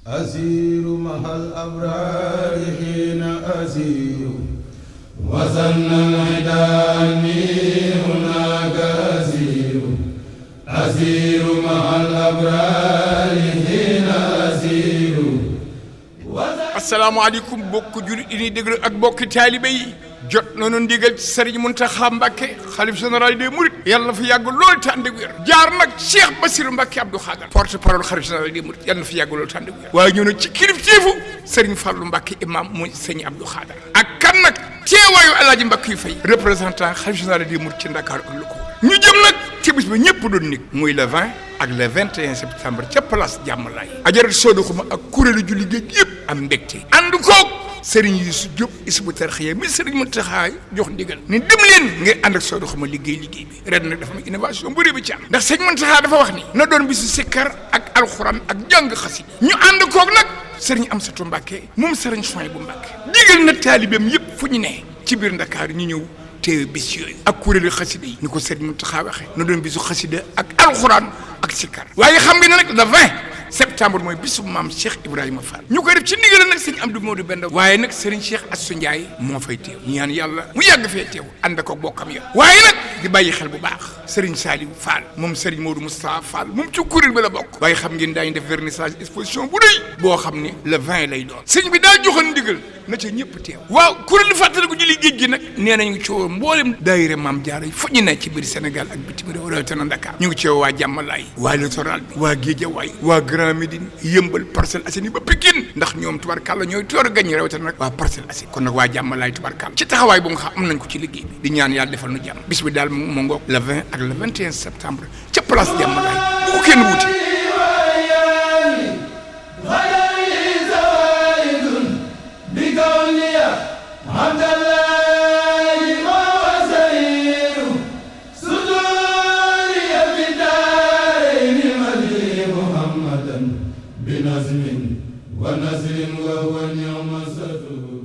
أسير مع الأبرار حين أسير وزن العداني هناك أسير أسير مع الأبرار حين أسير. asalaamaaleykum bokk jullit yi ñuy déglu ak bokki taalibe yi jot nañu ndigal ci Serigne Mountakha Mbacké xalif général des Mourides yàlla na fi yàgg loolu te ànd ak wér jaar nag Cheikh Bassirou Mbacké Abdou Khadre porte parole xalif général des Mourides yàlla na fi yàgg loolu te ànd ak wér waaye ñëw na ci kilifteefu Serigne Fallou Mbacké imam mooy Serigne Abdou Khadre ak kan nag teewaayu Alaaji Mbacké yu fay représentant xalif général des Mourides ci Ndakaaru ak lu ko ñu jëm nag ci bis ba ñëpp doon nig muy le 20 ak le 21 septembre ca place Jàmmalaay ajarat soodu xuma ak kuréelu julli géej yëpp am mbégte ànd koog Serigne Youssou Diop Hizbut Tarqiyyah mi Serigne Mountakha jox ndigal ni dem leen ngay ànd ak soodu xuma liggéey bi ren nag dafa am innovation bu rëy bi ci am ndax Serigne Mountakha dafa wax ni na doon bisu sikkar ak alxuraan ak jàng xasida ñu ànd koog nag Serigne Amsatou Mbacké moom Serigne Souhaïbou Mbacké digal na taalibeem yëpp fu ñu ne ci biir Ndakaar ñu ñëw teew bis yooyu ak kuréelu xasida yi ni ko Serigne Mountakha waxee na doon bisu xasida ak alxuraan ak sikkar waaye xam nga ne nag le 20 septembre mooy bisu maam Cheikh Ibrahima Fall ñu koy def ci ndigal nag sëñ Amdou Modou Benda waaye nag Serigne Cheikh Assou Ndiaye moo fay teew ñu ñaan yàlla mu yàgg fee teew ànd ak bokkam ya waaye nag di bàyyi xel bu baax Serigne Saliou Fall moom Serigne Modou Moustapha Fall moom ci kuréel ba la bokk waaye xam ngeen daañu def vernissage exposition bu rëy boo xam ne le 20 lay doon sëñ bi daa joxoon ndigal na ca ñëpp teew waaw kuréel fàttaliku julli géej gi nag nee nañu ngi ci woo mboolem daayira Maam Jaara yi fu ñu ne ci biir Sénégal ak bitim réew rawatina Dakar ñu ngi ci woo waa Jàmmalaay waa littoral bi waa Guédiawaye waa Grand Médine Yëmbal Parcelles Assainies ba Pikine ndax ñoom tubarkàlla ñooy toor gañ rawatina nag waa Parcelles Assainies kon nag waa Jàmmalaay tubarkàlla ci taxawaay bu nga xam am nañ ko ci liggéey bi di ñaan yàlla defal nu jàmm bis bi daal moo ngoog le 20 ak le 21 septembre ca place Jàmmalaay bu ko kenn wuti بنزم ونزل وهو اليوم ستور